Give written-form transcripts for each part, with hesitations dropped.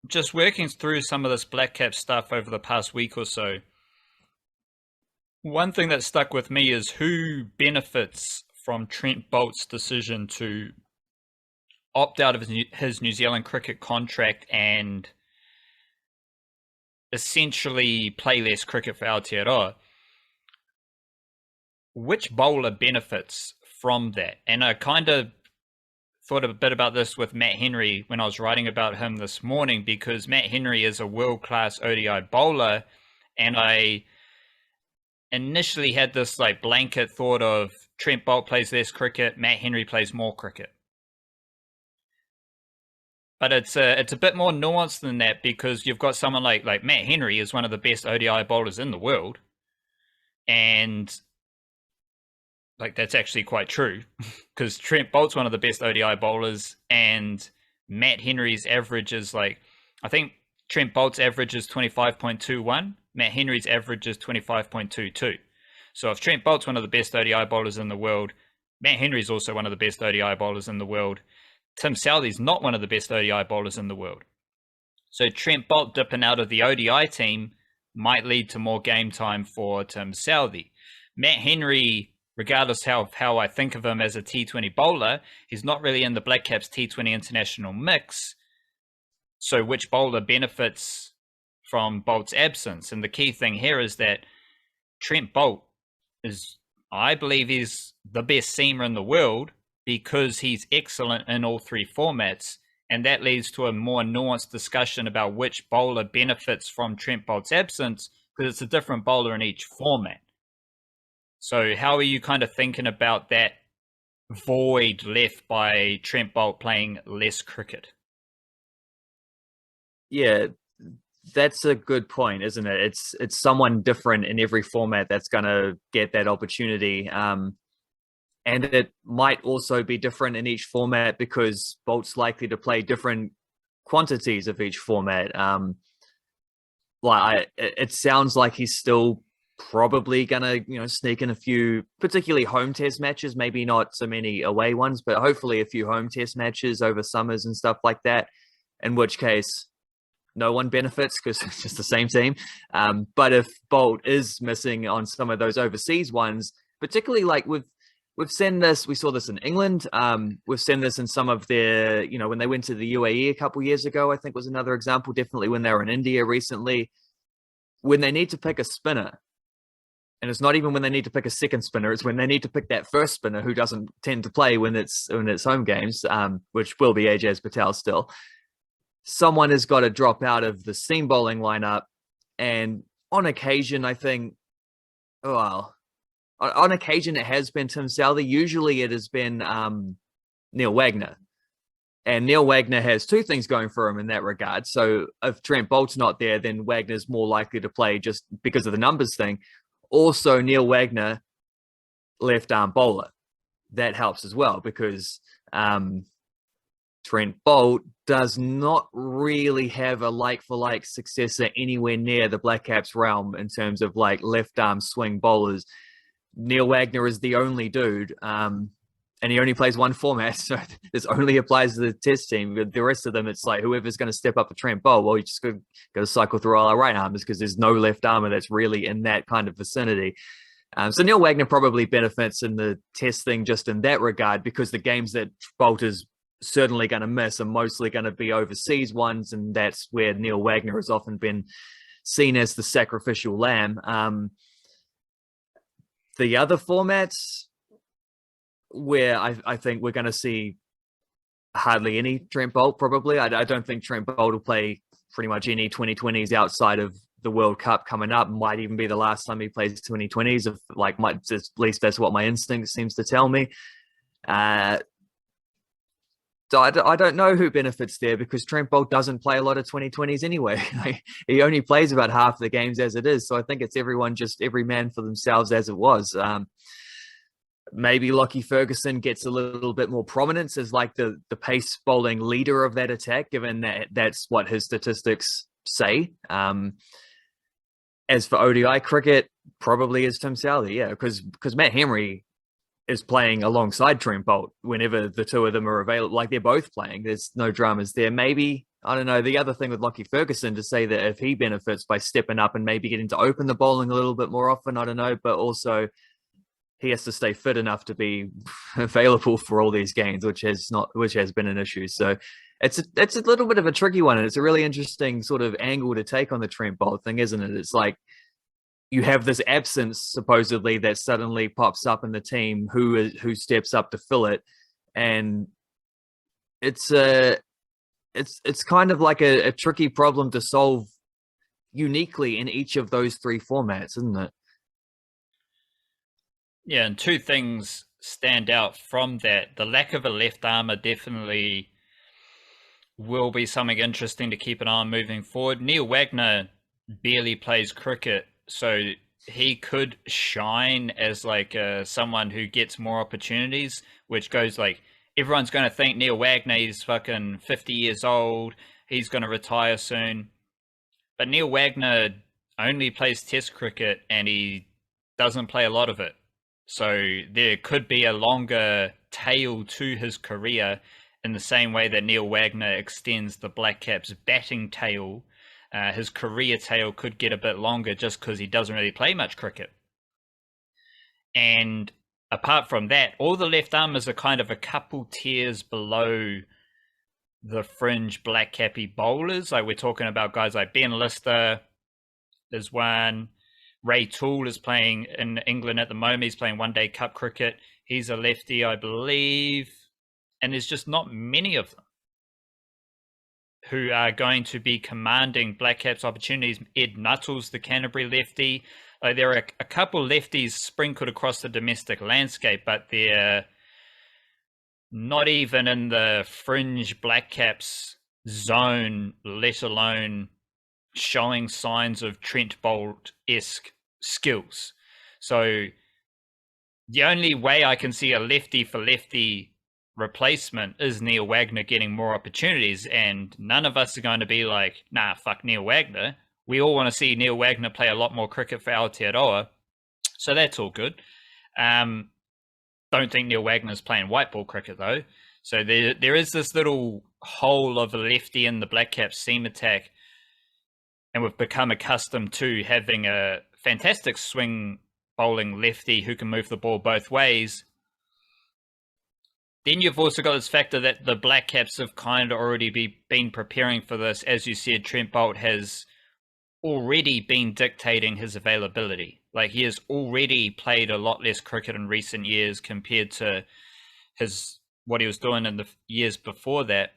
just working through some of this Black Cap stuff over the past week or so, one thing that stuck with me is who benefits from Trent Boult's decision to opt out of his New Zealand cricket contract and essentially play less cricket for Aotearoa. Which bowler benefits from that? And I kind of thought a bit about this with Matt Henry when I was writing about him this morning, because Matt Henry is a world-class ODI bowler, and I initially had this like blanket thought of Trent Boult plays less cricket, Matt Henry plays more cricket. But it's a bit more nuanced than that, because you've got someone like Matt Henry is one of the best ODI bowlers in the world, and like that's actually quite true, because Trent Boult's one of the best ODI bowlers, and Matt Henry's average is like, I think Trent Boult's average is 25.21, Matt Henry's average is 25.22. So if Trent Boult's one of the best ODI bowlers in the world, Matt Henry's also one of the best ODI bowlers in the world. Tim Southee's not one of the best ODI bowlers in the world. So Trent Boult dipping out of the ODI team might lead to more game time for Tim Southee. Matt Henry, regardless how I think of him as a T20 bowler, he's not really in the Black Caps T20 international mix. So which bowler benefits from Boult's absence? And the key thing here is that Trent Boult is, I believe, he's the best seamer in the world because he's excellent in all three formats. And that leads to a more nuanced discussion about which bowler benefits from Trent Boult's absence, because it's a different bowler in each format. So how are you kind of thinking about that void left by Trent Boult playing less cricket? Yeah, that's a good point, isn't it? It's someone different in every format that's going to get that opportunity. And it might also be different in each format because Boult's likely to play different quantities of each format. It sounds like he's still probably gonna sneak in a few, particularly home test matches, maybe not so many away ones, but hopefully a few home test matches over summers and stuff like that, in which case no one benefits because it's just the same team. But if Boult is missing on some of those overseas ones, particularly like we've seen this, we saw this in England. We've seen this in some of their, when they went to the UAE a couple years ago, I think was another example. Definitely when they were in India recently, when they need to pick a spinner, and it's not even when they need to pick a second spinner, it's when they need to pick that first spinner who doesn't tend to play when it's home games, which will be Ajaz Patel still. Someone has got to drop out of the seam bowling lineup. And on occasion, I think, well, on occasion it has been Tim Southee. Usually it has been Neil Wagner. And Neil Wagner has two things going for him in that regard. So if Trent Boult's not there, then Wagner's more likely to play just because of the numbers thing. Also, Neil Wagner, left arm bowler. That helps as well because Trent Boult does not really have a like-for-like successor anywhere near the Black Caps realm in terms of like left arm swing bowlers. Neil Wagner is the only dude, and he only plays one format, so this only applies to the test team. The rest of them, it's like whoever's going to step up for Trent Boult, well, you just got to cycle through all our right armers because there's no left armer that's really in that kind of vicinity. So Neil Wagner probably benefits in the test thing just in that regard, because the games that Boult is certainly going to miss are mostly going to be overseas ones, and that's where Neil Wagner has often been seen as the sacrificial lamb. The other formats where I think we're going to see hardly any Trent Boult, probably. I don't think Trent Boult will play pretty much any 2020s outside of the World Cup coming up. Might even be the last time he plays 2020s. At least that's what my instinct seems to tell me. So I don't know who benefits there, because Trent Boult doesn't play a lot of 2020s anyway. He only plays about half the games as it is. So I think it's every man for themselves as it was. Maybe Lockie Ferguson gets a little bit more prominence as like the pace bowling leader of that attack, given that that's what his statistics say. As for ODI cricket, probably is Tim Southee, yeah, because Matt Henry is playing alongside Trent Boult whenever the two of them are available. Like they're both playing. There's no dramas there. Maybe I don't know. The other thing with Lockie Ferguson to say that if he benefits by stepping up and maybe getting to open the bowling a little bit more often, I don't know. But also he has to stay fit enough to be available for all these games, which has been an issue. So it's a little bit of a tricky one, and it's a really interesting sort of angle to take on the Trent Boult thing, isn't it? It's like you have this absence supposedly that suddenly pops up in the team who steps up to fill it, and it's a it's kind of like a tricky problem to solve uniquely in each of those three formats, isn't it? Yeah, and two things stand out from that. The lack of a left armer definitely will be something interesting to keep an eye on moving forward. Neil Wagner barely plays cricket, so he could shine as like someone who gets more opportunities, which goes like everyone's going to think Neil Wagner is fucking 50 years old, he's going to retire soon. But Neil Wagner only plays test cricket and he doesn't play a lot of it. So there could be a longer tail to his career in the same way that Neil Wagner extends the Black Caps' batting tail. His career tail could get a bit longer just because he doesn't really play much cricket. And apart from that, all the left armers are kind of a couple tiers below the fringe black cappy bowlers. Like we're talking about guys like Ben Lister is one. Ray Toole is playing in England at the moment. He's playing one-day cup cricket. He's a lefty, I believe. And there's just not many of them who are going to be commanding Black Caps opportunities. Ed Nuttall's the Canterbury lefty. There are a couple lefties sprinkled across the domestic landscape, but they're not even in the fringe Black Caps zone, let alone showing signs of Trent Boult-esque skills. So the only way I can see a lefty for lefty replacement is Neil Wagner getting more opportunities, and none of us are going to be like, nah, fuck Neil Wagner. We all want to see Neil Wagner play a lot more cricket for Aotearoa, so that's all good. Don't think Neil Wagner's playing white ball cricket though, so there is this little hole of a lefty in the Black Caps seam attack, and we've become accustomed to having a fantastic swing bowling lefty who can move the ball both ways. Then you've also got this factor that the Black Caps have kind of already been preparing for this. As you said, Trent Boult has already been dictating his availability. Like he has already played a lot less cricket in recent years compared to what he was doing in the years before that.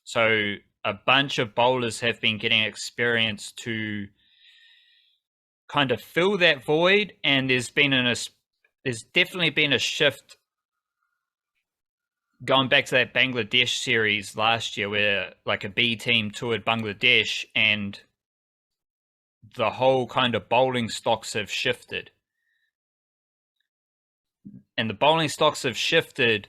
So a bunch of bowlers have been getting experience to kind of fill that void, and there's definitely been a shift going back to that Bangladesh series last year where like a B team toured Bangladesh and the whole kind of bowling stocks have shifted. And the bowling stocks have shifted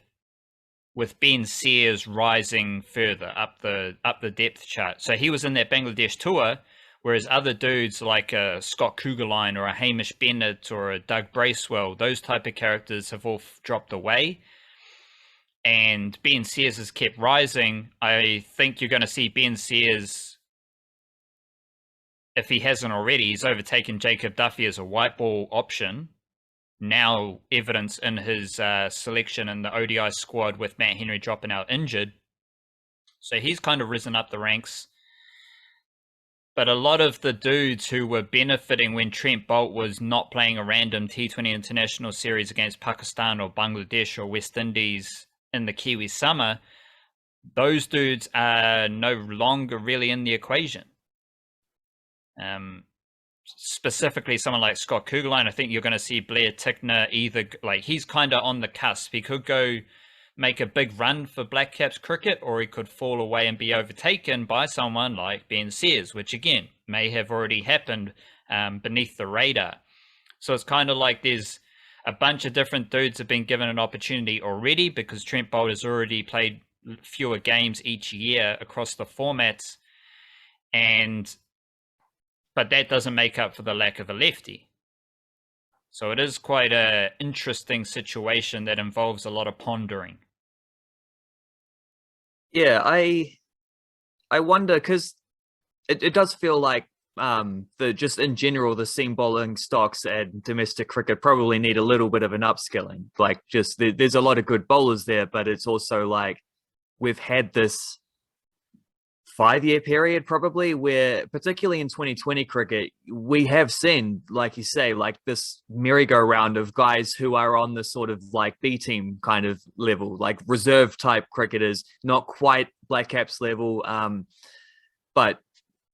with Ben Sears rising further up the depth chart. So he was in that Bangladesh tour, whereas other dudes like a Scott Kugelheim or a Hamish Bennett or a Doug Bracewell, those type of characters have all dropped away. And Ben Sears has kept rising. I think you're going to see Ben Sears, if he hasn't already, he's overtaken Jacob Duffy as a white ball option. Now evidence in his selection in the ODI squad with Matt Henry dropping out injured. So he's kind of risen up the ranks. But a lot of the dudes who were benefiting when Trent Boult was not playing a random T20 international series against Pakistan or Bangladesh or West Indies in the Kiwi summer, those dudes are no longer really in the equation. Specifically someone like Scott Kugelheim, I think you're going to see Blair Tickner either, like he's kind of on the cusp. He could go make a big run for Black Caps cricket, or he could fall away and be overtaken by someone like Ben Sears, which again may have already happened beneath the radar. So it's kind of like there's a bunch of different dudes have been given an opportunity already because Trent Boult has already played fewer games each year across the formats, but that doesn't make up for the lack of a lefty. So it is quite an interesting situation that involves a lot of pondering. Yeah, I I wonder because it does feel like the just in general the seam bowling stocks and domestic cricket probably need a little bit of an upskilling. Like just there's a lot of good bowlers there, but it's also like we've had this 5 year period probably where particularly in 2020 cricket we have seen, like you say, like this merry-go-round of guys who are on the sort of like B team kind of level, like reserve type cricketers, not quite black caps level, but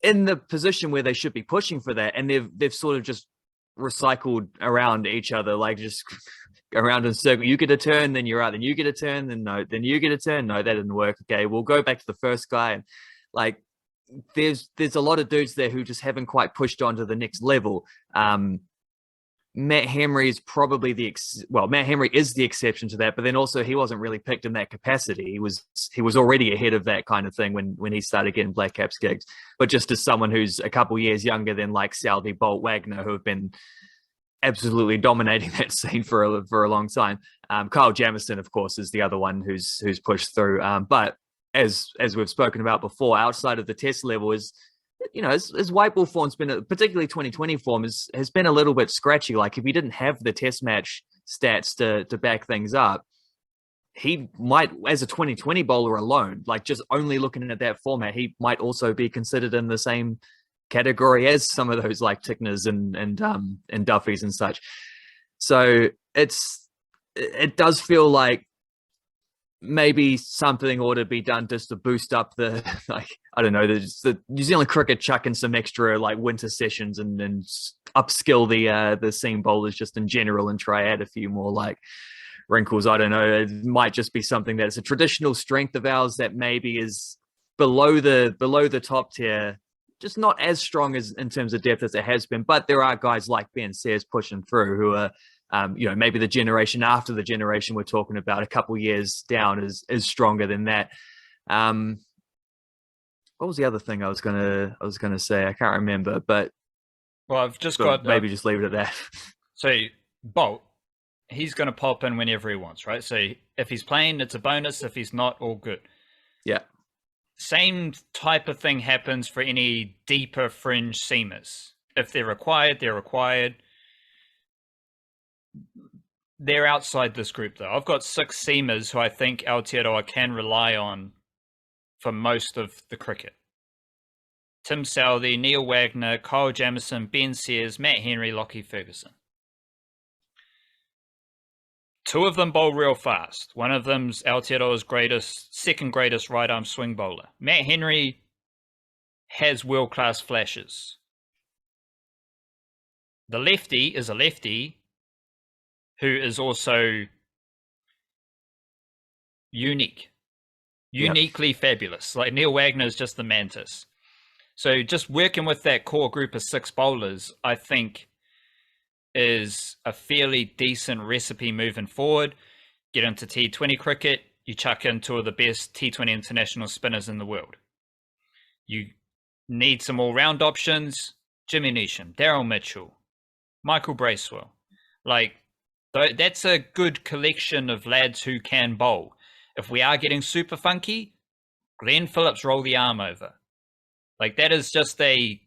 in the position where they should be pushing for that, and they've sort of just recycled around each other, like just around in a circle. You get a turn, then you're out, then you get a turn, then no, then you get a turn. No, that didn't work. Okay, we'll go back to the first guy. And like there's a lot of dudes there who just haven't quite pushed on to the next level. Matt Henry is probably Matt Henry is the exception to that, but then also he wasn't really picked in that capacity. He was already ahead of that kind of thing when he started getting Black Caps gigs. But just as someone who's a couple years younger than like Southey, Boult, Wagner, who have been absolutely dominating that scene for a long time. Kyle Jamieson, of course, is the other one who's pushed through. But as we've spoken about before, outside of the test level is, you know, his white ball form's been, particularly 2020 form, has been a little bit scratchy. Like if he didn't have the test match stats to back things up, he might, as a 2020 bowler alone, like just only looking at that format, he might also be considered in the same category as some of those like Tickners and Duffys and such. So it does feel like maybe something ought to be done just to boost up the, like, I don't know, the New Zealand cricket chucking some extra like winter sessions and upskill the seam bowlers just in general and try add a few more like wrinkles. I don't know. It might just be something that's a traditional strength of ours that maybe is below the top tier, just not as strong as in terms of depth as it has been. But there are guys like Ben Sears pushing through who are, you know, maybe the generation after the generation we're talking about a couple years down is stronger than that. What was the other thing I was gonna say? I can't remember, but well, I've just got maybe just leave it at that. So Boult, he's going to pop in whenever he wants, right? So if he's playing, it's a bonus. If he's not, all good. Yeah. Same type of thing happens for any deeper fringe seamers. If they're required, they're required. They're outside this group, though. I've got 6 seamers who I think Aotearoa can rely on for most of the cricket. Tim Southey, Neil Wagner, Kyle Jamieson, Ben Sears, Matt Henry, Lockie Ferguson. 2 of them bowl real fast. One of them's Aotearoa's second greatest right arm swing bowler. Matt Henry has world-class flashes. The lefty is a lefty who is also uniquely fabulous. Like Neil Wagner is just the mantis. So just working with that core group of 6 bowlers, I think, is a fairly decent recipe moving forward. Get into T20 cricket, you chuck in 2 of the best T20 international spinners in the world. You need some all-round options. Jimmy Neesham, Daryl Mitchell, Michael Bracewell. Like, that's a good collection of lads who can bowl. If we are getting super funky, Glenn Phillips, roll the arm over. Like, that is just a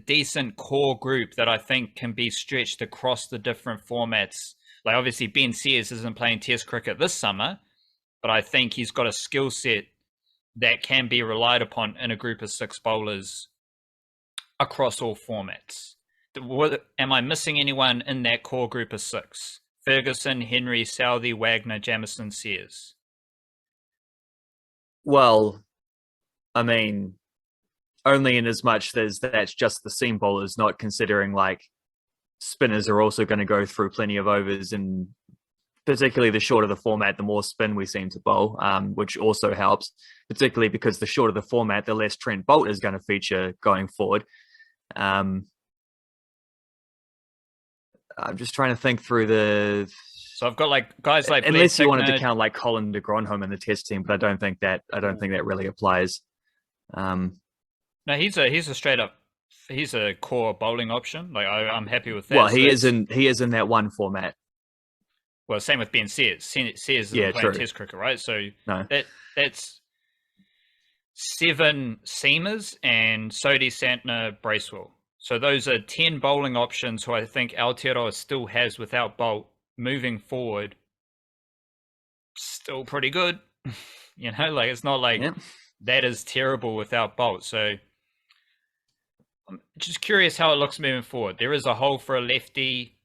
decent core group that I think can be stretched across the different formats. Like, obviously, Ben Sears isn't playing Test cricket this summer, but I think he's got a skill set that can be relied upon in a group of 6 bowlers across all formats. Am I missing anyone in that core group of 6? Ferguson, Henry, Southey, Wagner, Jamieson, Sears. Well, I mean, only in as much as that's just the seam bowlers, not considering like spinners are also going to go through plenty of overs, and particularly the shorter the format, the more spin we seem to bowl, which also helps, particularly because the shorter the format, the less Trent Boult is going to feature going forward. I'm just trying to think through the. So I've got like guys like unless you wanted to count like Colin de Gronholm in the test team, but I don't think that really applies. No, he's a straight up. He's a core bowling option. Like I'm happy with that. Well, he is in that one format. Well, same with Ben Sears. Sears is playing Test cricket, right? So no. that's 7 seamers, and Sodi Santner Bracewell. So those are 10 bowling options who I think Aotearoa still has without Boult moving forward. Still pretty good. Like it's not like Yeah. that is terrible without Boult. So I'm just curious how it looks moving forward. There is a hole for a lefty,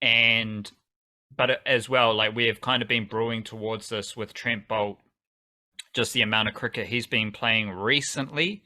but as well, like we have kind of been brewing towards this with Trent Boult, just the amount of cricket he's been playing recently.